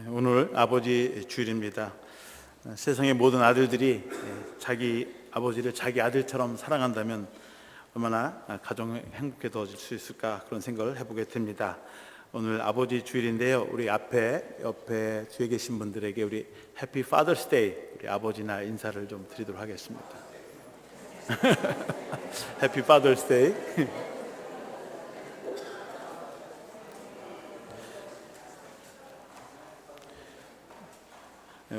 오늘 아버지 주일입니다. 세상의 모든 아들들이 자기 아버지를 자기 아들처럼 사랑한다면 얼마나 가정이 행복해질 수 있을까, 그런 생각을 해보게 됩니다. 오늘 아버지 주일인데요, 우리 옆에 뒤에 계신 분들에게 우리 해피 파더스 데이, 우리 아버지나 인사를 좀 드리도록 하겠습니다. 해피 파더스 데이.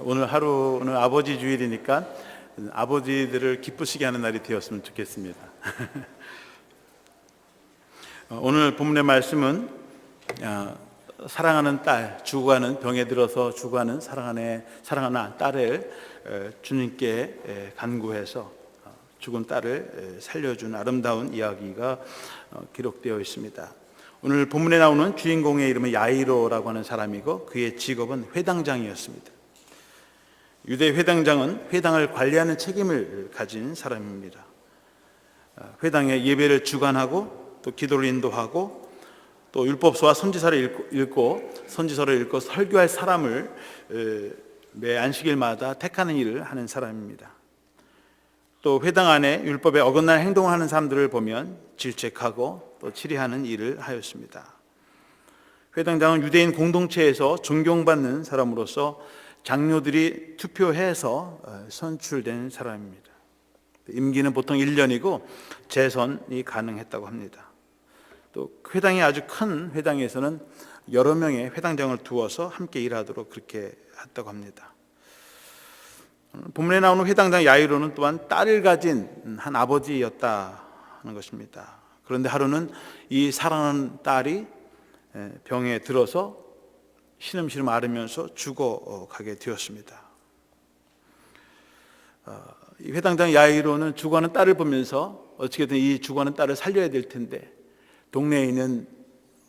오늘 하루는 아버지 주일이니까 아버지들을 기쁘시게 하는 날이 되었으면 좋겠습니다. 오늘 본문의 말씀은 사랑하는 딸, 죽어가는 병에 들어서 죽어가는 사랑하는 딸을 주님께 간구해서 죽은 딸을 살려준 아름다운 이야기가 기록되어 있습니다. 오늘 본문에 나오는 주인공의 이름은 야이로라고 하는 사람이고, 그의 직업은 회당장이었습니다. 유대 회당장은 회당을 관리하는 책임을 가진 사람입니다. 회당의 예배를 주관하고 또 기도를 인도하고 또 율법서와 선지서를 읽고 설교할 사람을 매 안식일마다 택하는 일을 하는 사람입니다. 또 회당 안에 율법에 어긋난 행동을 하는 사람들을 보면 질책하고 또 치리하는 일을 하였습니다. 회당장은 유대인 공동체에서 존경받는 사람으로서 장로들이 투표해서 선출된 사람입니다. 임기는 보통 1년이고 재선이 가능했다고 합니다. 또 회당이 아주 큰 회당에서는 여러 명의 회당장을 두어서 함께 일하도록 그렇게 했다고 합니다. 본문에 나오는 회당장 야이로는 또한 딸을 가진 한 아버지였다는 것입니다. 그런데 하루는 이 사랑하는 딸이 병에 들어서 신음신음 앓으면서 죽어가게 되었습니다. 이 회당장 야이로는 죽어가는 딸을 보면서 어떻게든 이 죽어가는 딸을 살려야 될 텐데 동네에 있는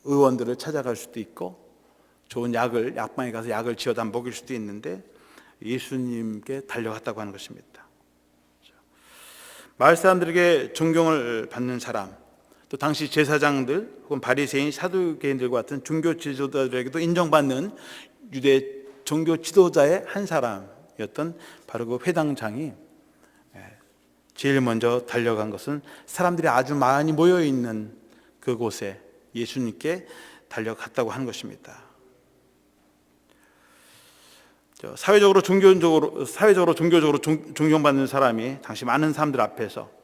의원들을 찾아갈 수도 있고 좋은 약방에 가서 약을 지어다 먹일 수도 있는데 예수님께 달려갔다고 하는 것입니다. 마을 사람들에게 존경을 받는 사람, 또 당시 제사장들 혹은 바리새인, 사두개인들과 같은 종교 지도자들에게도 인정받는 유대 종교 지도자의 한 사람이었던 바로 그 회당장이 제일 먼저 달려간 것은 사람들이 아주 많이 모여 있는 그곳에 예수님께 달려갔다고 하는 것입니다. 사회적으로 종교적으로 존경받는 사람이 당시 많은 사람들 앞에서,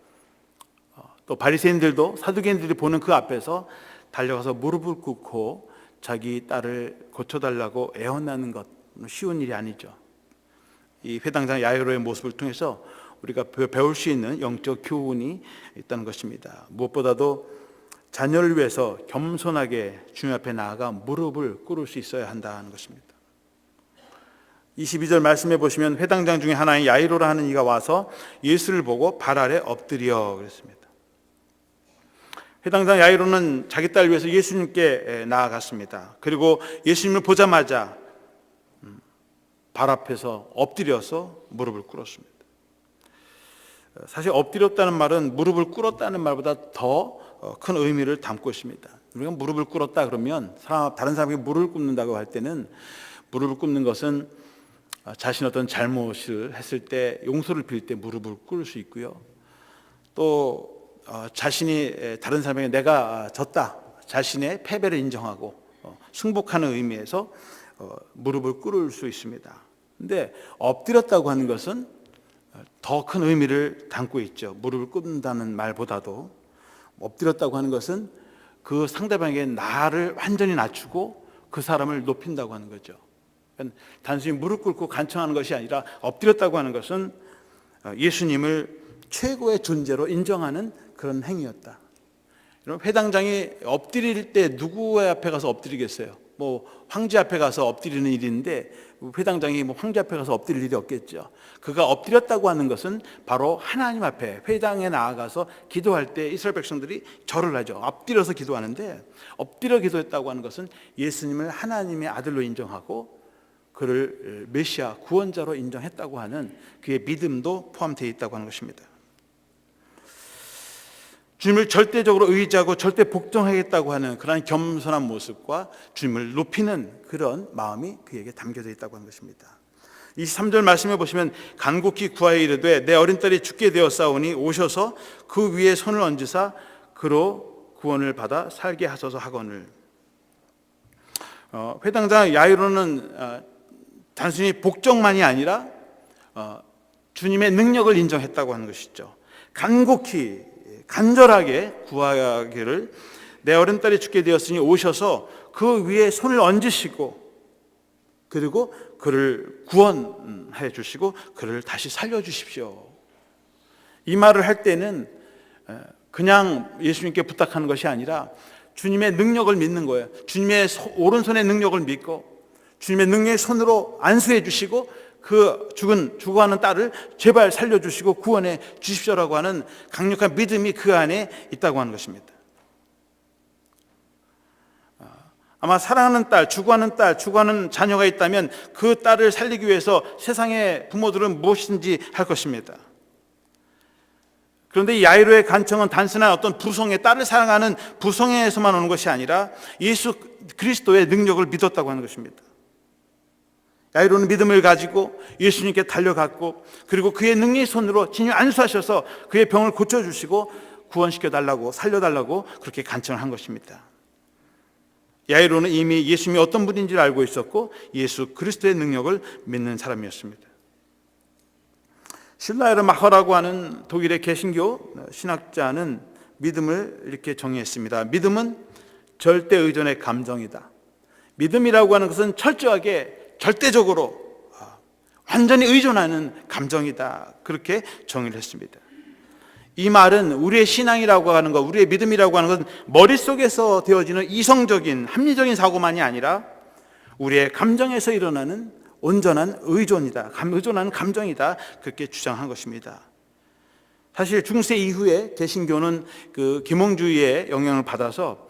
또 바리새인들도 사두개인들이 보는 그 앞에서 달려가서 무릎을 꿇고 자기 딸을 고쳐달라고 애원하는 것, 쉬운 일이 아니죠. 이 회당장 야이로의 모습을 통해서 우리가 배울 수 있는 영적 교훈이 있다는 것입니다. 무엇보다도 자녀를 위해서 겸손하게 주님 앞에 나아가 무릎을 꿇을 수 있어야 한다는 것입니다. 22절 말씀해 보시면 회당장 중에 하나인 야이로라 하는 이가 와서 예수를 보고 발 아래 엎드려 그랬습니다. 회당장 야이로는 자기 딸을 위해서 예수님께 나아갔습니다. 그리고 예수님을 보자마자 발 앞에서 엎드려서 무릎을 꿇었습니다. 사실 엎드렸다는 말은 무릎을 꿇었다는 말보다 더 큰 의미를 담고 있습니다. 우리가 무릎을 꿇었다 그러면 다른 사람에게 무릎을 꿇는다고 할 때는, 무릎을 꿇는 것은 자신 어떤 잘못을 했을 때 용서를 빌 때 무릎을 꿇을 수 있고요. 또 자신이 다른 사람에게 내가 졌다, 자신의 패배를 인정하고 승복하는 의미에서 무릎을 꿇을 수 있습니다. 근데 엎드렸다고 하는 것은 더 큰 의미를 담고 있죠. 무릎을 꿇는다는 말보다도 엎드렸다고 하는 것은 그 상대방에게 나를 완전히 낮추고 그 사람을 높인다고 하는 거죠. 단순히 무릎 꿇고 간청하는 것이 아니라 엎드렸다고 하는 것은 예수님을 최고의 존재로 인정하는 그런 행위였다. 여러분, 회당장이 엎드릴 때 누구의 앞에 가서 엎드리겠어요? 황제 앞에 가서 엎드리는 일인데 회당장이 황제 앞에 가서 엎드릴 일이 없겠죠. 그가 엎드렸다고 하는 것은 바로 하나님 앞에 회당에 나아가서 기도할 때 이스라엘 백성들이 절을 하죠. 엎드려서 기도하는데, 엎드려 기도했다고 하는 것은 예수님을 하나님의 아들로 인정하고 그를 메시아 구원자로 인정했다고 하는 그의 믿음도 포함되어 있다고 하는 것입니다. 주님을 절대적으로 의지하고 절대 복종하겠다고 하는 그런 겸손한 모습과 주님을 높이는 그런 마음이 그에게 담겨져 있다고 하는 것입니다. 23절 말씀해 보시면 간곡히 구하여 이르되 내 어린 딸이 죽게 되었사오니 오셔서 그 위에 손을 얹으사 그로 구원을 받아 살게 하소서 하거늘. 회당장 야이로는 단순히 복종만이 아니라 주님의 능력을 인정했다고 하는 것이죠. 간곡히 간절하게 구하기를 내 어린 딸이 죽게 되었으니 오셔서 그 위에 손을 얹으시고 그리고 그를 구원해 주시고 그를 다시 살려주십시오. 이 말을 할 때는 그냥 예수님께 부탁하는 것이 아니라 주님의 능력을 믿는 거예요. 주님의 오른손의 능력을 믿고 주님의 능력의 손으로 안수해 주시고 그 죽어가는 딸을 제발 살려주시고 구원해 주십시오라고 하는 강력한 믿음이 그 안에 있다고 하는 것입니다. 아마 사랑하는 딸, 죽어가는 자녀가 있다면 그 딸을 살리기 위해서 세상의 부모들은 무엇이든지 할 것입니다. 그런데 이 야이로의 간청은 단순한 어떤 부성의 딸을 사랑하는 부성에서만 오는 것이 아니라 예수 그리스도의 능력을 믿었다고 하는 것입니다. 야이로는 믿음을 가지고 예수님께 달려갔고 그리고 그의 능력의 손으로 진히 안수하셔서 그의 병을 고쳐주시고 구원시켜달라고 살려달라고 그렇게 간청을 한 것입니다. 야이로는 이미 예수님이 어떤 분인지를 알고 있었고 예수 그리스도의 능력을 믿는 사람이었습니다. 슐라이르 마허라고 하는 독일의 개신교 신학자는 믿음을 이렇게 정의했습니다. 믿음은 절대 의존의 감정이다. 믿음이라고 하는 것은 철저하게 절대적으로 완전히 의존하는 감정이다. 그렇게 정의를 했습니다. 이 말은 우리의 신앙이라고 하는 것, 우리의 믿음이라고 하는 것은 머릿속에서 되어지는 이성적인 합리적인 사고만이 아니라 우리의 감정에서 일어나는 온전한 의존이다. 의존하는 감정이다. 그렇게 주장한 것입니다. 사실 중세 이후에 개신교는 그 계몽주의의 영향을 받아서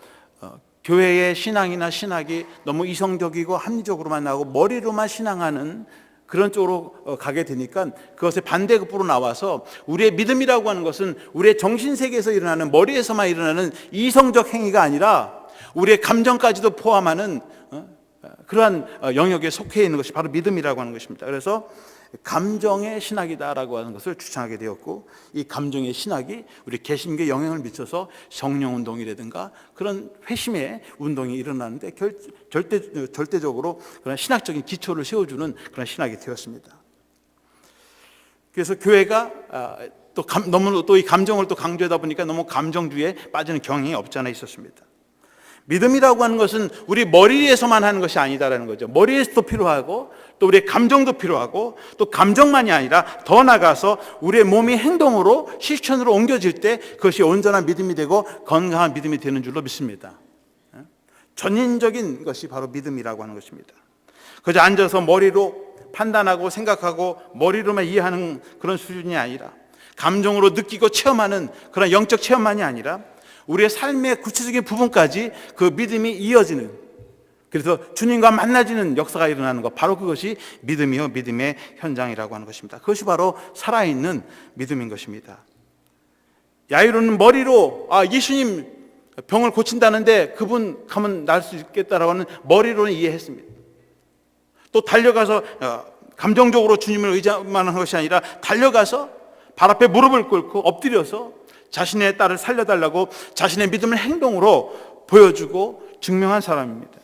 교회의 신앙이나 신학이 너무 이성적이고 합리적으로만 나오고 머리로만 신앙하는 그런 쪽으로 가게 되니까 그것의 반대급부로 나와서 우리의 믿음이라고 하는 것은 우리의 정신세계에서 일어나는 머리에서만 일어나는 이성적 행위가 아니라 우리의 감정까지도 포함하는 그러한 영역에 속해 있는 것이 바로 믿음이라고 하는 것입니다. 그래서 감정의 신학이다라고 하는 것을 주장하게 되었고 이 감정의 신학이 우리 개신교에 영향을 미쳐서 성령운동이라든가 그런 회심의 운동이 일어나는데 절대적으로 그런 신학적인 기초를 세워주는 그런 신학이 되었습니다. 그래서 교회가 너무 또 이 감정을 또 강조하다 보니까 너무 감정주의에 빠지는 경향이 없지 않아 있었습니다. 믿음이라고 하는 것은 우리 머리에서만 하는 것이 아니다라는 거죠. 머리에서도 필요하고 또 우리의 감정도 필요하고 또 감정만이 아니라 더 나아가서 우리의 몸이 행동으로 실천으로 옮겨질 때 그것이 온전한 믿음이 되고 건강한 믿음이 되는 줄로 믿습니다. 전인적인 것이 바로 믿음이라고 하는 것입니다. 그저 앉아서 머리로 판단하고 생각하고 머리로만 이해하는 그런 수준이 아니라 감정으로 느끼고 체험하는 그런 영적 체험만이 아니라 우리의 삶의 구체적인 부분까지 그 믿음이 이어지는, 그래서 주님과 만나지는 역사가 일어나는 것, 바로 그것이 믿음이요 믿음의 현장이라고 하는 것입니다. 그것이 바로 살아있는 믿음인 것입니다. 야이로는 머리로 예수님 병을 고친다는데 그분 가면 날 수 있겠다라고 하는 머리로는 이해했습니다. 또 달려가서 감정적으로 주님을 의지만 한 것이 아니라 달려가서 발 앞에 무릎을 꿇고 엎드려서 자신의 딸을 살려달라고 자신의 믿음을 행동으로 보여주고 증명한 사람입니다.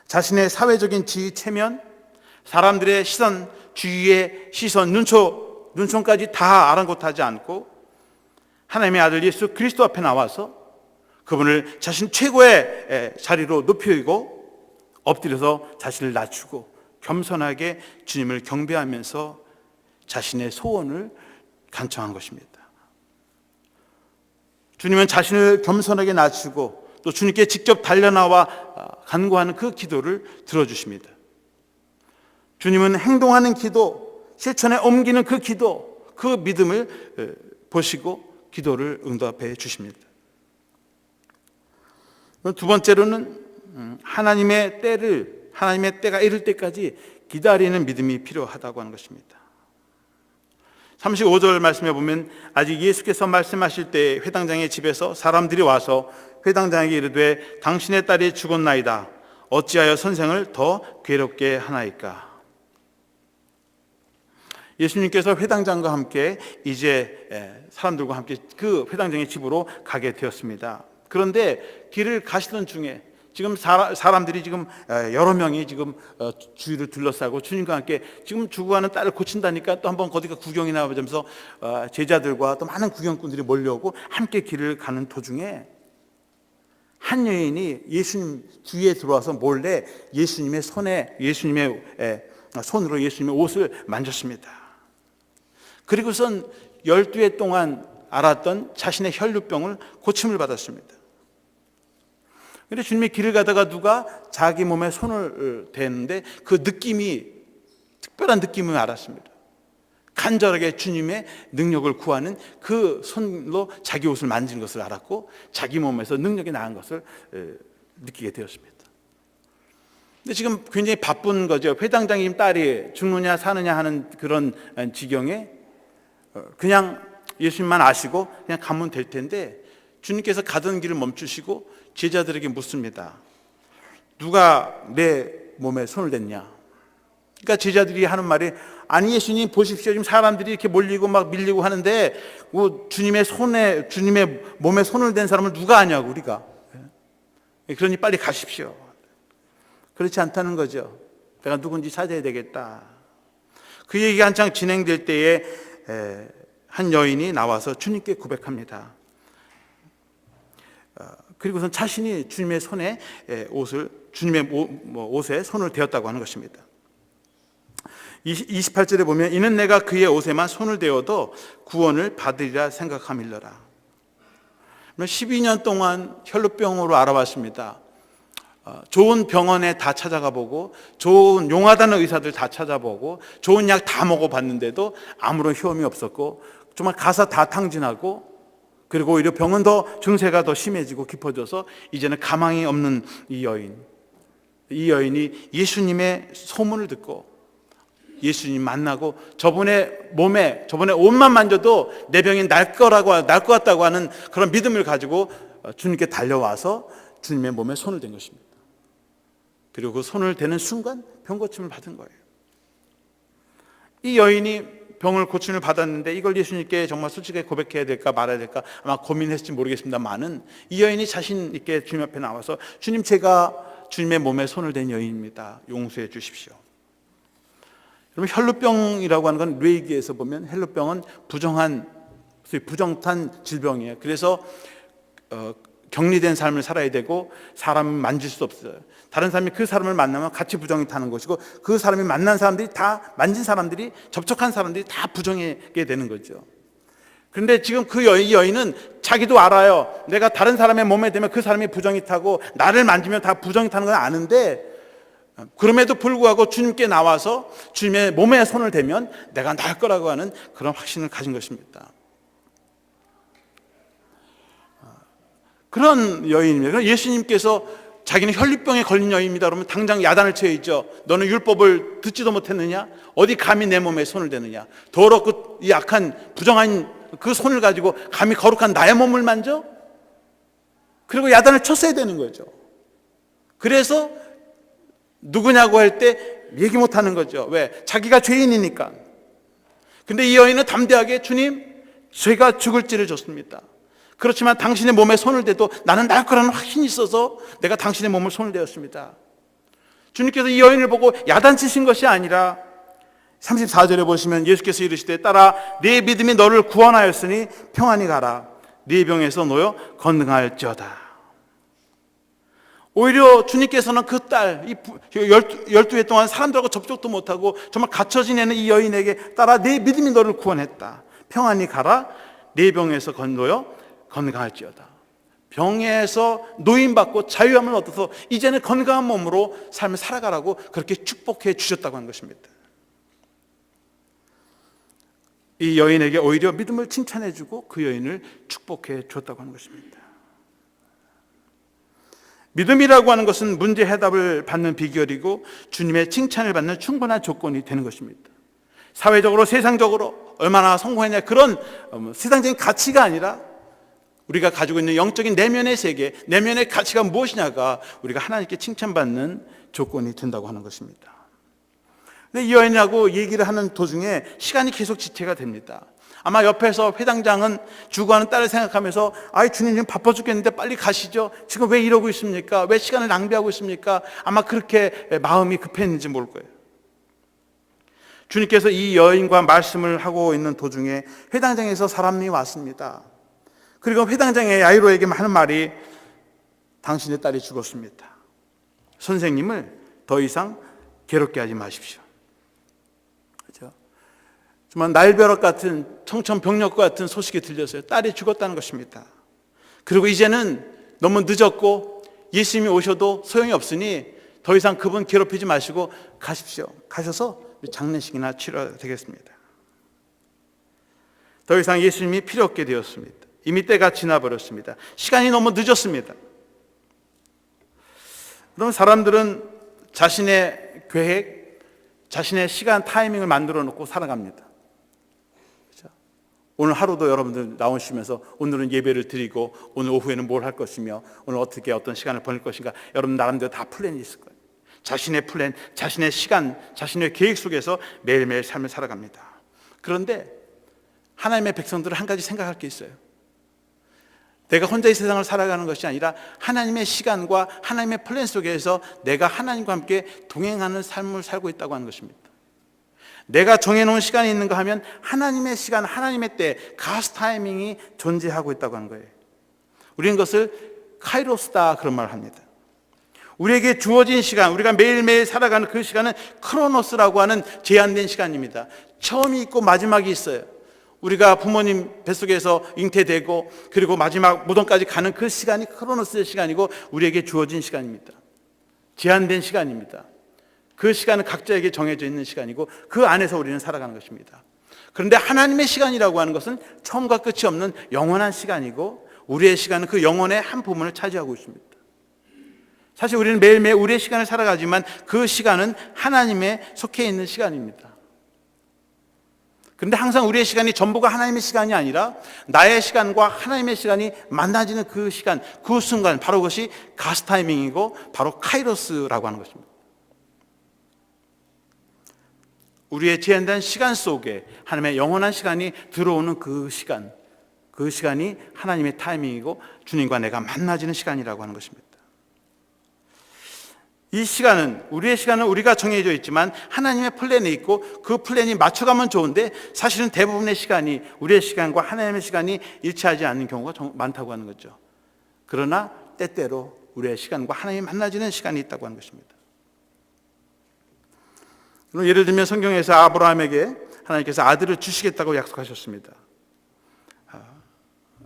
자신의 사회적인 지위, 체면, 사람들의 시선, 주위의 시선, 눈총까지 다 아랑곳하지 않고 하나님의 아들 예수 그리스도 앞에 나와서 그분을 자신 최고의 자리로 높이고 엎드려서 자신을 낮추고 겸손하게 주님을 경배하면서 자신의 소원을 간청한 것입니다. 주님은 자신을 겸손하게 낮추고 또 주님께 직접 달려나와 간구하는 그 기도를 들어주십니다. 주님은 행동하는 기도, 실천에 옮기는 그 기도, 그 믿음을 보시고 기도를 응답해 주십니다. 두 번째로는 하나님의 때가 이를 때까지 기다리는 믿음이 필요하다고 하는 것입니다. 35절 말씀해 보면 아직 예수께서 말씀하실 때 회당장의 집에서 사람들이 와서 회당장에게 이르되 당신의 딸이 죽었나이다. 어찌하여 선생을 더 괴롭게 하나이까? 예수님께서 회당장과 함께 이제 사람들과 함께 그 회당장의 집으로 가게 되었습니다. 그런데 길을 가시던 중에 지금 사람들이 지금 여러 명이 지금 주위를 둘러싸고 주님과 함께 지금 죽어가는 딸을 고친다니까 또 한번 거기가 구경이나 하면서 제자들과 또 많은 구경꾼들이 몰려오고 함께 길을 가는 도중에 한 여인이 예수님 주위에 들어와서 몰래 예수님의 손으로 예수님의 옷을 만졌습니다. 그리고선 12해 동안 앓았던 자신의 혈루병을 고침을 받았습니다. 그런데 주님이 길을 가다가 누가 자기 몸에 손을 대는데 그 느낌이 특별한 느낌을 알았습니다. 간절하게 주님의 능력을 구하는 그 손으로 자기 옷을 만진 것을 알았고 자기 몸에서 능력이 나은 것을 느끼게 되었습니다. 근데 지금 굉장히 바쁜 거죠. 회당장님 딸이 죽느냐 사느냐 하는 그런 지경에 그냥 예수님만 아시고 그냥 가면 될 텐데 주님께서 가던 길을 멈추시고 제자들에게 묻습니다. 누가 내 몸에 손을 댔냐? 그러니까 제자들이 하는 말이 아니 예수님 보십시오. 지금 사람들이 이렇게 몰리고 막 밀리고 하는데 주님의 몸에 손을 댄 사람을 누가 아냐고 우리가. 그러니 빨리 가십시오. 그렇지 않다는 거죠. 내가 누군지 찾아야 되겠다. 그 얘기가 한창 진행될 때에 한 여인이 나와서 주님께 고백합니다. 그리고선 자신이 주님의 손에 주님의 옷에 손을 대었다고 하는 것입니다. 28절에 보면 이는 내가 그의 옷에만 손을 대어도 구원을 받으리라 생각함일러라. 12년 동안 혈루병으로 알아봤습니다. 좋은 병원에 다 찾아가 보고 좋은 용하다는 의사들 다 찾아보고 좋은 약 다 먹어봤는데도 아무런 효험이 없었고 정말 가사 다 탕진하고 그리고 오히려 병은 더 증세가 더 심해지고 깊어져서 이제는 가망이 없는 이 여인이 예수님의 소문을 듣고 예수님 만나고 저분의 옷만 만져도 내 병이 날 것 같다고 하는 그런 믿음을 가지고 주님께 달려와서 주님의 몸에 손을 댄 것입니다. 그리고 그 손을 대는 순간 병 고침을 받은 거예요. 이 여인이 병을 고침을 받았는데 이걸 예수님께 정말 솔직하게 고백해야 될까 말아야 될까 아마 고민했을지 모르겠습니다만은 이 여인이 자신 있게 주님 앞에 나와서 주님 제가 주님의 몸에 손을 댄 여인입니다. 용서해 주십시오. 여러분 혈루병이라고 하는 건 뇌기에서 보면 혈루병은 부정탄 질병이에요. 그래서 격리된 삶을 살아야 되고 사람을 만질 수 없어요. 다른 사람이 그 사람을 만나면 같이 부정이 타는 것이고 그 사람이 만난 사람들이 다 만진 사람들이 접촉한 사람들이 다 부정하게 되는 거죠. 그런데 지금 이 여인은 자기도 알아요. 내가 다른 사람의 몸에 대면 그 사람이 부정이 타고 나를 만지면 다 부정이 타는 건 아는데 그럼에도 불구하고 주님께 나와서 주님의 몸에 손을 대면 내가 나을 거라고 하는 그런 확신을 가진 것입니다. 그런 여인입니다. 예수님께서 자기는 혈루병에 걸린 여인입니다. 그러면 당장 야단을 쳐야죠. 너는 율법을 듣지도 못했느냐? 어디 감히 내 몸에 손을 대느냐? 더럽고 이 악한 부정한 그 손을 가지고 감히 거룩한 나의 몸을 만져? 그리고 야단을 쳤어야 되는 거죠. 그래서 누구냐고 할 때 얘기 못하는 거죠. 왜? 자기가 죄인이니까. 근데 이 여인은 담대하게 주님 제가 죽을 죄를 졌습니다. 그렇지만 당신의 몸에 손을 대도 나는 날 거라는 확신이 있어서 내가 당신의 몸을 손을 대었습니다. 주님께서 이 여인을 보고 야단치신 것이 아니라 34절에 보시면 예수께서 이르시되 딸아 네 믿음이 너를 구원하였으니 평안히 가라. 네 병에서 놓여 건강할지어다. 오히려 주님께서는 그 딸 12해 동안 사람들하고 접촉도 못하고 정말 갇혀 지내는 이 여인에게 딸아 네 믿음이 너를 구원했다. 평안히 가라. 네 병에서 놓여 건강할지어다. 병에서 노임받고 자유함을 얻어서 이제는 건강한 몸으로 삶을 살아가라고 그렇게 축복해 주셨다고 하는 것입니다. 이 여인에게 오히려 믿음을 칭찬해 주고 그 여인을 축복해 줬다고 하는 것입니다. 믿음이라고 하는 것은 문제 해답을 받는 비결이고 주님의 칭찬을 받는 충분한 조건이 되는 것입니다. 사회적으로 세상적으로 얼마나 성공했냐, 그런 세상적인 가치가 아니라 우리가 가지고 있는 영적인 내면의 세계, 내면의 가치가 무엇이냐가 우리가 하나님께 칭찬받는 조건이 된다고 하는 것입니다. 근데 이 여인하고 얘기를 하는 도중에 시간이 계속 지체가 됩니다. 아마 옆에서 회당장은 죽어가는 딸을 생각하면서 아이, 주님 지금 바빠 죽겠는데 빨리 가시죠. 지금 왜 이러고 있습니까? 왜 시간을 낭비하고 있습니까? 아마 그렇게 마음이 급했는지 모를 거예요. 주님께서 이 여인과 말씀을 하고 있는 도중에 회당장에서 사람이 왔습니다. 그리고 회당장의 야이로에게 하는 말이, 당신의 딸이 죽었습니다. 선생님을 더 이상 괴롭게 하지 마십시오. 그렇죠? 정말 날벼락 같은, 청천벽력 같은 소식이 들렸어요. 딸이 죽었다는 것입니다. 그리고 이제는 너무 늦었고 예수님이 오셔도 소용이 없으니 더 이상 그분 괴롭히지 마시고 가십시오. 가셔서 장례식이나 치러야 되겠습니다. 더 이상 예수님이 필요 없게 되었습니다. 이미 때가 지나버렸습니다. 시간이 너무 늦었습니다. 그럼 사람들은 자신의 계획, 자신의 시간, 타이밍을 만들어 놓고 살아갑니다. 그렇죠? 오늘 하루도 여러분들 나오시면서 오늘은 예배를 드리고 오늘 오후에는 뭘 할 것이며 오늘 어떻게 어떤 시간을 보낼 것인가, 여러분 나름대로 다 플랜이 있을 거예요. 자신의 플랜, 자신의 시간, 자신의 계획 속에서 매일매일 삶을 살아갑니다. 그런데 하나님의 백성들은 한 가지 생각할 게 있어요. 내가 혼자 이 세상을 살아가는 것이 아니라 하나님의 시간과 하나님의 플랜 속에서 내가 하나님과 함께 동행하는 삶을 살고 있다고 하는 것입니다. 내가 정해놓은 시간이 있는가 하면 하나님의 시간, 하나님의 때, 가스 타이밍이 존재하고 있다고 하는 거예요. 우리는 그것을 카이로스다, 그런 말을 합니다. 우리에게 주어진 시간, 우리가 매일매일 살아가는 그 시간은 크로노스라고 하는 제한된 시간입니다. 처음이 있고 마지막이 있어요. 우리가 부모님 뱃속에서 잉태되고 그리고 마지막 무덤까지 가는 그 시간이 크로노스의 시간이고 우리에게 주어진 시간입니다. 제한된 시간입니다. 그 시간은 각자에게 정해져 있는 시간이고 그 안에서 우리는 살아가는 것입니다. 그런데 하나님의 시간이라고 하는 것은 처음과 끝이 없는 영원한 시간이고 우리의 시간은 그 영혼의 한 부분을 차지하고 있습니다. 사실 우리는 매일매일 우리의 시간을 살아가지만 그 시간은 하나님에 속해 있는 시간입니다. 그런데 항상 우리의 시간이 전부가 하나님의 시간이 아니라 나의 시간과 하나님의 시간이 만나지는 그 시간, 그 순간, 바로 그것이 가스 타이밍이고 바로 카이로스라고 하는 것입니다. 우리의 제한된 시간 속에 하나님의 영원한 시간이 들어오는 그 시간, 그 시간이 하나님의 타이밍이고 주님과 내가 만나지는 시간이라고 하는 것입니다. 이 시간은, 우리의 시간은 우리가 정해져 있지만 하나님의 플랜이 있고 그 플랜이 맞춰가면 좋은데 사실은 대부분의 시간이 우리의 시간과 하나님의 시간이 일치하지 않는 경우가 많다고 하는 거죠. 그러나 때때로 우리의 시간과 하나님이 만나지는 시간이 있다고 하는 것입니다. 예를 들면 성경에서 아브라함에게 하나님께서 아들을 주시겠다고 약속하셨습니다.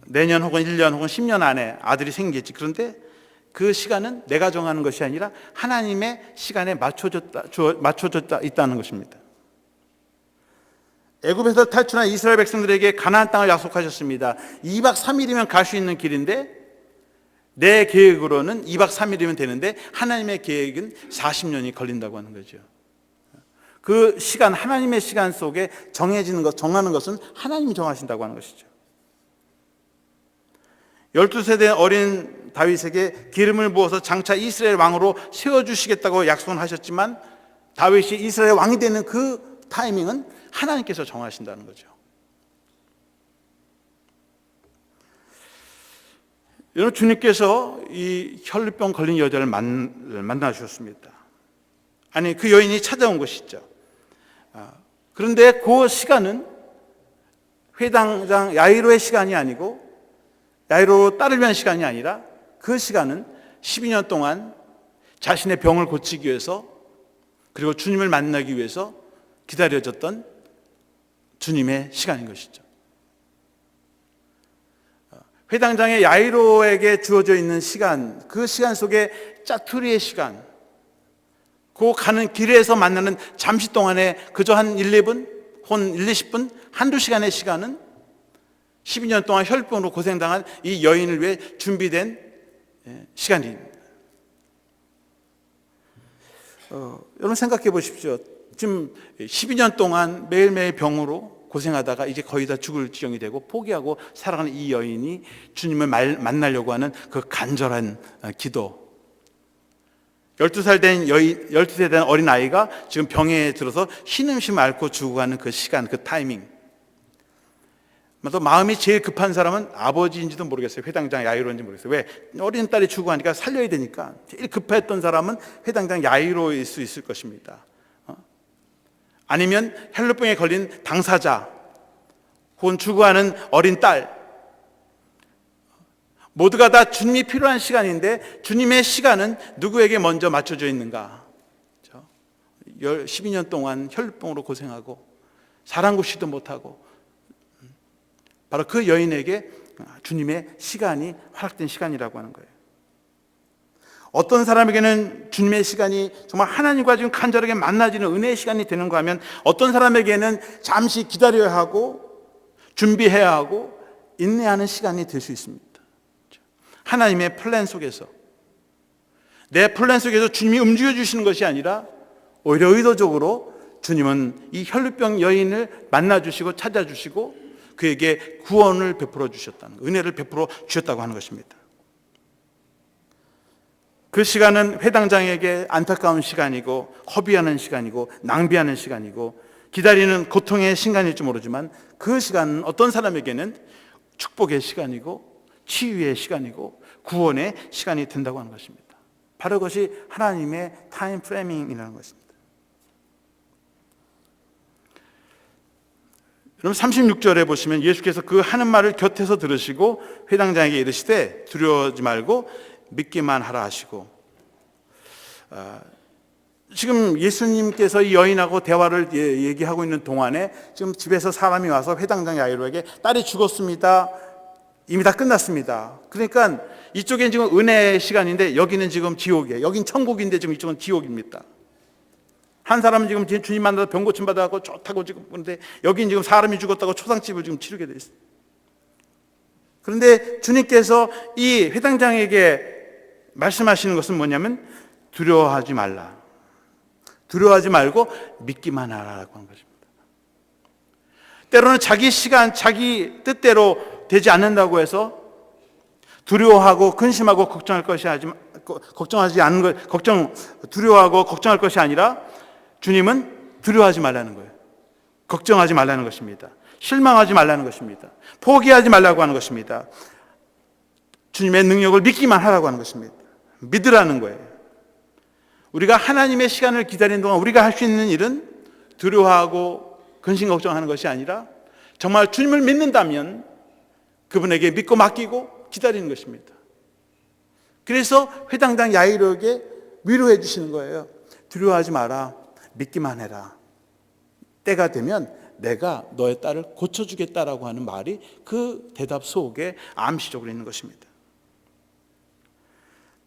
내년 혹은 1년 혹은 10년 안에 아들이 생기겠지. 그런데 그 시간은 내가 정하는 것이 아니라 하나님의 시간에 맞춰졌다 있다는 것입니다. 애굽에서 탈출한 이스라엘 백성들에게 가나안 땅을 약속하셨습니다. 2박 3일이면 갈 수 있는 길인데 내 계획으로는 2박 3일이면 되는데 하나님의 계획은 40년이 걸린다고 하는 거죠. 그 시간, 하나님의 시간 속에 정해지는 것, 정하는 것은 하나님이 정하신다고 하는 것이죠. 12세대 어린 다윗에게 기름을 부어서 장차 이스라엘 왕으로 세워주시겠다고 약속을 하셨지만 다윗이 이스라엘 왕이 되는 그 타이밍은 하나님께서 정하신다는 거죠. 여러분, 주님께서 이 혈루병 걸린 여자를 만나 주셨습니다. 아니, 그 여인이 찾아온 것이죠. 그런데 그 시간은 회당장 야이로의 시간이 아니고 야이로 딸을 위한 시간이 아니라 그 시간은 12년 동안 자신의 병을 고치기 위해서 그리고 주님을 만나기 위해서 기다려졌던 주님의 시간인 것이죠. 회당장의 야이로에게 주어져 있는 시간, 그 시간 속에 짜투리의 시간, 그 가는 길에서 만나는 잠시 동안에 그저 한 1-2분 혹은 1-20분, 한두 시간의 시간은 12년 동안 혈병으로 고생당한 이 여인을 위해 준비된 시간입니다. 여러분 생각해 보십시오. 지금 12년 동안 매일매일 병으로 고생하다가 이제 거의 다 죽을 지경이 되고 포기하고 살아가는 이 여인이 주님을 만나려고 하는 그 간절한 기도. 12살 된 여인, 12세 된 어린 아이가 지금 병에 들어서 신음심 앓고 죽어가는 그 시간, 그 타이밍. 또 마음이 제일 급한 사람은 아버지인지도 모르겠어요. 회당장 야이로인지 모르겠어요. 왜? 어린 딸이 죽어가니까 살려야 되니까. 제일 급했던 사람은 회당장 야이로일 수 있을 것입니다. 아니면 혈루병에 걸린 당사자, 혹은 죽어가는 어린 딸. 모두가 다 주님이 필요한 시간인데 주님의 시간은 누구에게 먼저 맞춰져 있는가? 12년 동안 혈루병으로 고생하고 사랑굿이도 못하고 바로 그 여인에게 주님의 시간이 허락된 시간이라고 하는 거예요. 어떤 사람에게는 주님의 시간이 정말 하나님과 지금 간절하게 만나지는 은혜의 시간이 되는가 하면 어떤 사람에게는 잠시 기다려야 하고 준비해야 하고 인내하는 시간이 될 수 있습니다. 하나님의 플랜 속에서, 내 플랜 속에서 주님이 움직여 주시는 것이 아니라 오히려 의도적으로 주님은 이 혈루병 여인을 만나주시고 찾아주시고 그에게 구원을 베풀어 주셨다는, 은혜를 베풀어 주셨다고 하는 것입니다. 그 시간은 회당장에게 안타까운 시간이고 허비하는 시간이고 낭비하는 시간이고 기다리는 고통의 시간일지 모르지만 그 시간은 어떤 사람에게는 축복의 시간이고 치유의 시간이고 구원의 시간이 된다고 하는 것입니다. 바로 그것이 하나님의 타임 프레이밍이라는 것입니다. 여러분 36절에 보시면 예수께서 그 하는 말을 곁에서 들으시고 회당장에게 이르시되 두려워하지 말고 믿기만 하라 하시고, 지금 예수님께서 이 여인하고 대화를 얘기하고 있는 동안에 지금 집에서 사람이 와서 회당장 야이로에게 딸이 죽었습니다, 이미 다 끝났습니다. 그러니까 이쪽엔 지금 은혜의 시간인데 여기는 지금 지옥이에요. 여긴 천국인데 지금 이쪽은 지옥입니다. 한 사람은 지금 주님 만나서 병 고침 받아갖고 좋다고 지금 그런데 여긴 지금 사람이 죽었다고 초상집을 지금 치르게 돼 있어요. 그런데 주님께서 이 회당장에게 말씀하시는 것은 뭐냐면 두려워하지 말라. 두려워하지 말고 믿기만 하라고 하는 것입니다. 때로는 자기 시간, 자기 뜻대로 되지 않는다고 해서 두려워하고 근심하고 걱정하지 않는 것, 두려워하고 걱정할 것이 아니라 주님은 두려워하지 말라는 거예요. 걱정하지 말라는 것입니다. 실망하지 말라는 것입니다. 포기하지 말라고 하는 것입니다. 주님의 능력을 믿기만 하라고 하는 것입니다. 믿으라는 거예요. 우리가 하나님의 시간을 기다리는 동안 우리가 할 수 있는 일은 두려워하고 근심 걱정하는 것이 아니라 정말 주님을 믿는다면 그분에게 믿고 맡기고 기다리는 것입니다. 그래서 회당장 야이로에게 위로해 주시는 거예요. 두려워하지 마라. 믿기만 해라. 때가 되면 내가 너의 딸을 고쳐주겠다라고 하는 말이 그 대답 속에 암시적으로 있는 것입니다.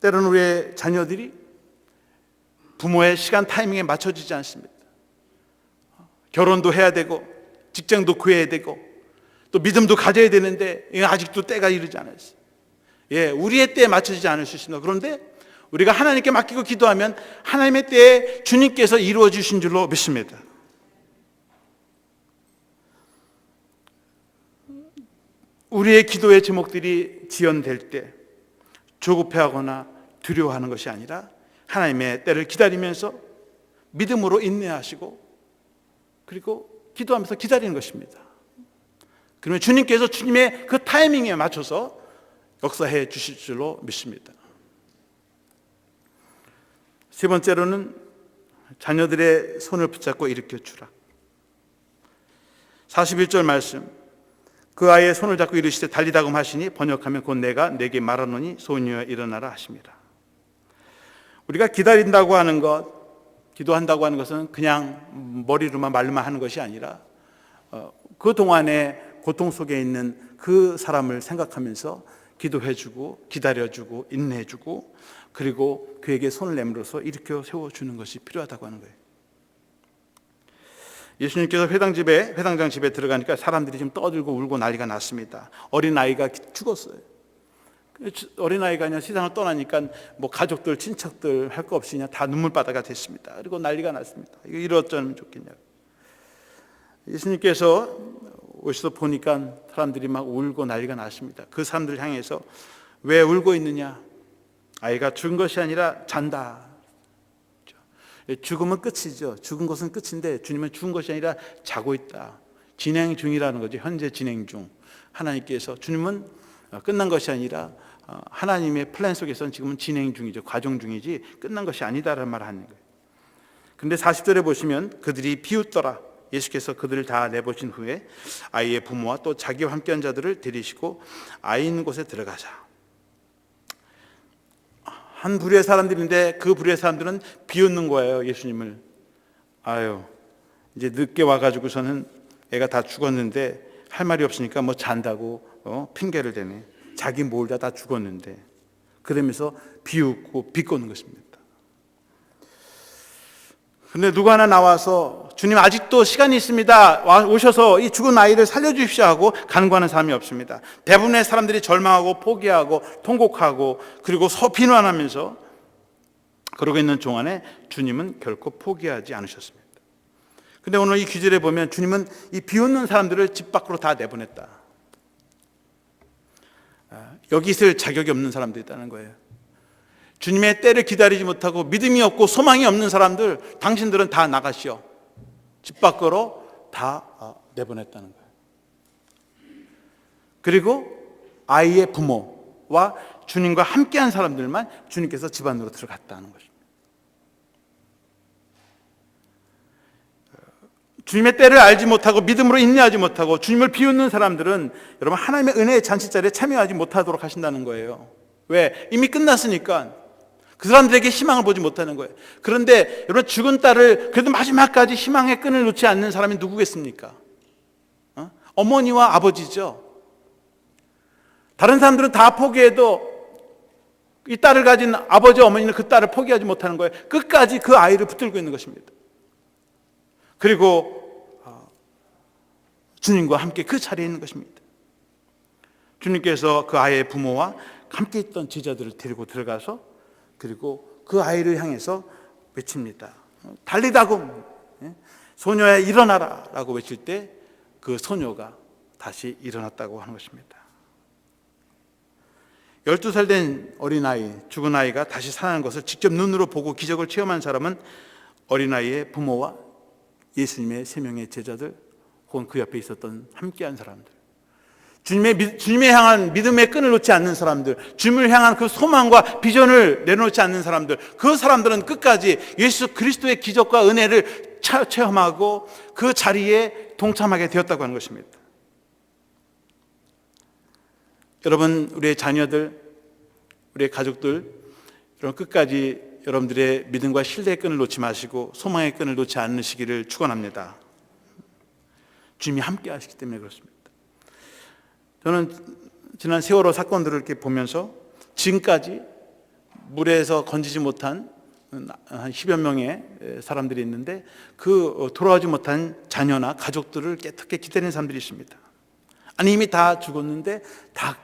때로는 우리의 자녀들이 부모의 시간 타이밍에 맞춰지지 않습니다. 결혼도 해야 되고 직장도 구해야 되고 또 믿음도 가져야 되는데 아직도 때가 이르지 않았어요. 우리의 때에 맞춰지지 않을 수 있습니다. 그런데 우리가 하나님께 맡기고 기도하면 하나님의 때에 주님께서 이루어 주신 줄로 믿습니다. 우리의 기도의 제목들이 지연될 때 조급해하거나 두려워하는 것이 아니라 하나님의 때를 기다리면서 믿음으로 인내하시고 그리고 기도하면서 기다리는 것입니다. 그러면 주님께서 주님의 그 타이밍에 맞춰서 역사해 주실 줄로 믿습니다. 세 번째로는 자녀들의 손을 붙잡고 일으켜 주라. 41절 말씀, 그 아이의 손을 잡고 이르시되 달리다금 하시니 번역하면 곧 내가 내게 말하노니 소녀여 일어나라 하십니다. 우리가 기다린다고 하는 것, 기도한다고 하는 것은 그냥 머리로만 말로만 하는 것이 아니라 그 동안에 고통 속에 있는 그 사람을 생각하면서 기도해주고 기다려주고 인내해주고 그리고 그에게 손을 내밀어서 일으켜 세워주는 것이 필요하다고 하는 거예요. 예수님께서 회당장 집에 들어가니까 사람들이 지금 떠들고 울고 난리가 났습니다. 어린 아이가 죽었어요. 어린아이가 그냥 세상을 떠나니까 뭐 가족들, 친척들 할 거 없이 그냥 다 눈물바다가 됐습니다. 그리고 난리가 났습니다. 이거 어쩌면 좋겠냐고. 예수님께서 오셔서 보니까 사람들이 막 울고 난리가 났습니다. 그 사람들 향해서 왜 울고 있느냐? 아이가 죽은 것이 아니라 잔다. 죽으면 끝이죠. 죽은 것은 끝인데 주님은 죽은 것이 아니라 자고 있다. 진행 중이라는 거죠. 현재 진행 중. 하나님께서 주님은 끝난 것이 아니라 하나님의 플랜 속에서는 지금은 진행 중이죠. 과정 중이지 끝난 것이 아니다라는 말을 하는 거예요. 그런데 40절에 보시면 그들이 비웃더라. 예수께서 그들을 다 내보신 후에 아이의 부모와 또 자기와 함께한 자들을 데리시고 아이 있는 곳에 들어가자. 한 부류의 사람들인데 그 부류의 사람들은 비웃는 거예요. 예수님을. 아유, 이제 늦게 와가지고서는 애가 다 죽었는데 할 말이 없으니까 뭐 잔다고 핑계를 대네. 자기 몰다 다 죽었는데. 그러면서 비웃고 비꼬는 것입니다. 근데 누구 하나 나와서 주님 아직도 시간이 있습니다. 오셔서 이 죽은 아이를 살려주십시오 하고 간구하는 사람이 없습니다. 대부분의 사람들이 절망하고 포기하고 통곡하고 그리고 비난하면서 그러고 있는 동안에 주님은 결코 포기하지 않으셨습니다. 근데 오늘 이 구절에 보면 주님은 이 비웃는 사람들을 집 밖으로 다 내보냈다. 여기 있을 자격이 없는 사람들이 있다는 거예요. 주님의 때를 기다리지 못하고 믿음이 없고 소망이 없는 사람들, 당신들은 다 나가시오. 집 밖으로 다 내보냈다는 거예요. 그리고 아이의 부모와 주님과 함께한 사람들만 주님께서 집 안으로 들어갔다는 것입니다. 주님의 때를 알지 못하고 믿음으로 인내하지 못하고 주님을 비웃는 사람들은 여러분 하나님의 은혜의 잔치자리에 참여하지 못하도록 하신다는 거예요. 왜? 이미 끝났으니까. 그 사람들에게 희망을 보지 못하는 거예요. 그런데 여러분 죽은 딸을 그래도 마지막까지 희망의 끈을 놓지 않는 사람이 누구겠습니까? 어머니와 아버지죠. 다른 사람들은 다 포기해도 이 딸을 가진 아버지 어머니는 그 딸을 포기하지 못하는 거예요. 끝까지 그 아이를 붙들고 있는 것입니다. 그리고 주님과 함께 그 자리에 있는 것입니다. 주님께서 그 아이의 부모와 함께 있던 제자들을 데리고 들어가서 그리고 그 아이를 향해서 외칩니다. 달리다금 소녀야 일어나라 라고 외칠 때 그 소녀가 다시 일어났다고 하는 것입니다. 12살 된 어린아이, 죽은 아이가 다시 살아난 것을 직접 눈으로 보고 기적을 체험한 사람은 어린아이의 부모와 예수님의 3명의 제자들 혹은 그 옆에 있었던 함께한 사람들, 주님에 향한 믿음의 끈을 놓지 않는 사람들, 주님을 향한 그 소망과 비전을 내놓지 않는 사람들, 그 사람들은 끝까지 예수 그리스도의 기적과 은혜를 체험하고 그 자리에 동참하게 되었다고 하는 것입니다. 여러분, 우리의 자녀들, 우리의 가족들, 여러분 끝까지 여러분들의 믿음과 신뢰의 끈을 놓지 마시고 소망의 끈을 놓지 않으시기를 축원합니다. 주님이 함께 하시기 때문에 그렇습니다. 저는 지난 세월호 사건들을 이렇게 보면서 지금까지 물에서 건지지 못한 한 10여 명의 사람들이 있는데 그 돌아오지 못한 자녀나 가족들을 깨끗하게 기다리는 사람들이 있습니다. 아니 이미 다 죽었는데 다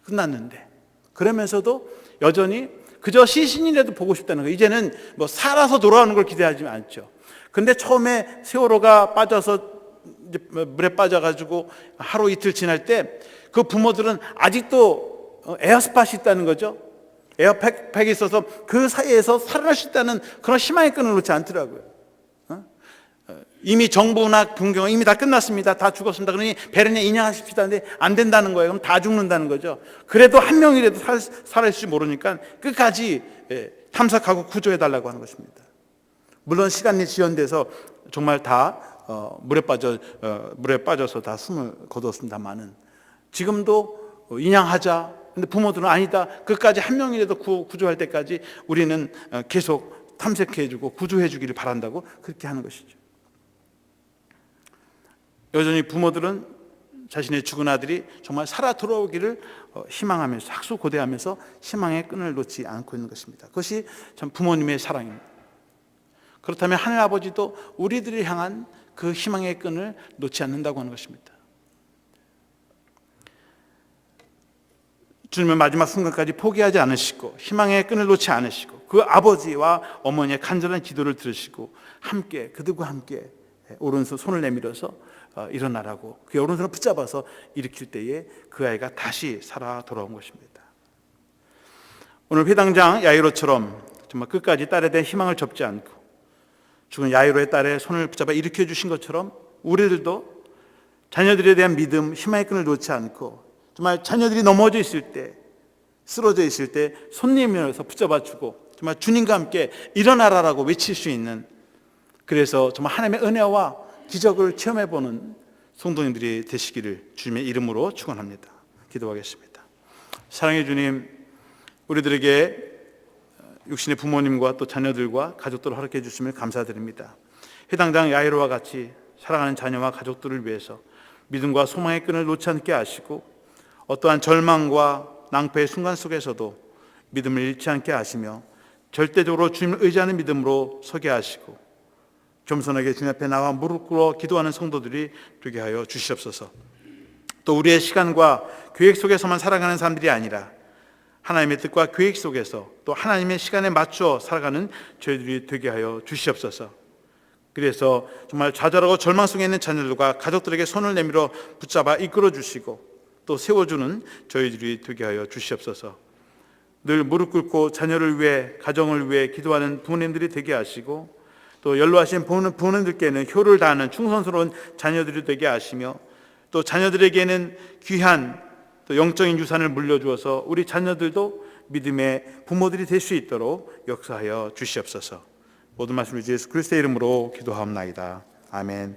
끝났는데 그러면서도 여전히 그저 시신이라도 보고 싶다는 거예요. 이제는 뭐 살아서 돌아오는 걸 기대하지 않죠. 근데 처음에 세월호가 빠져서 이제 물에 빠져가지고 하루 이틀 지날 때 그 부모들은 아직도 에어스팟이 있다는 거죠. 에어팩이 있어서 그 사이에서 살아날 수 있다는 그런 희망의 끈을 놓지 않더라고요. 이미 정부나 군경은 이미 다 끝났습니다. 다 죽었습니다. 그러니 베르네 인양하십시다. 하는데 안 된다는 거예요. 그럼 다 죽는다는 거죠. 그래도 한 명이라도 살아있을지 모르니까 끝까지 탐색하고 구조해달라고 하는 것입니다. 물론 시간이 지연돼서 정말 다 물에 빠져서 다 숨을 거뒀습니다만은 지금도 인양하자. 근데 부모들은 아니다. 끝까지 한 명이라도 구조할 때까지 우리는 계속 탐색해주고 구조해주기를 바란다고 그렇게 하는 것이죠. 여전히 부모들은 자신의 죽은 아들이 정말 살아 돌아오기를 희망하면서 학수고대하면서 희망의 끈을 놓지 않고 있는 것입니다. 그것이 참 부모님의 사랑입니다. 그렇다면 하늘 아버지도 우리들을 향한 그 희망의 끈을 놓지 않는다고 하는 것입니다. 주님은 마지막 순간까지 포기하지 않으시고 희망의 끈을 놓지 않으시고 그 아버지와 어머니의 간절한 기도를 들으시고 함께 그들과 함께 오른손 손을 내밀어서 일어나라고 그의 오른손을 붙잡아서 일으킬 때에 그 아이가 다시 살아 돌아온 것입니다. 오늘 회당장 야이로처럼 정말 끝까지 딸에 대한 희망을 접지 않고 죽은 야이로의 딸의 손을 붙잡아 일으켜 주신 것처럼 우리들도 자녀들에 대한 믿음, 희망의 끈을 놓지 않고 정말 자녀들이 넘어져 있을 때, 쓰러져 있을 때 손 내밀어서 붙잡아 주고 정말 주님과 함께 일어나라라고 외칠 수 있는, 그래서 정말 하나님의 은혜와 기적을 체험해 보는 성도님들이 되시기를 주님의 이름으로 축원합니다. 기도하겠습니다. 사랑해 주님, 우리들에게 육신의 부모님과 또 자녀들과 가족들을 허락해 주심을 감사드립니다. 해당장 야이로와 같이 사랑하는 자녀와 가족들을 위해서 믿음과 소망의 끈을 놓지 않게 하시고 어떠한 절망과 낭패의 순간 속에서도 믿음을 잃지 않게 하시며 절대적으로 주님을 의지하는 믿음으로 서게 하시고 겸손하게 주님 앞에 나와 무릎 꿇어 기도하는 성도들이 되게 하여 주시옵소서. 또 우리의 시간과 계획 속에서만 살아가는 사람들이 아니라 하나님의 뜻과 계획 속에서 또 하나님의 시간에 맞추어 살아가는 저희들이 되게 하여 주시옵소서. 그래서 정말 좌절하고 절망 속에 있는 자녀들과 가족들에게 손을 내밀어 붙잡아 이끌어 주시고 또 세워주는 저희들이 되게 하여 주시옵소서. 늘 무릎 꿇고 자녀를 위해 가정을 위해 기도하는 부모님들이 되게 하시고 또 연로하신 부모님들께는 효를 다하는 충성스러운 자녀들이 되게 하시며 또 자녀들에게는 귀한 또 영적인 유산을 물려주어서 우리 자녀들도 믿음의 부모들이 될 수 있도록 역사하여 주시옵소서. 모든 말씀을 예수 그리스도의 이름으로 기도하옵나이다. 아멘.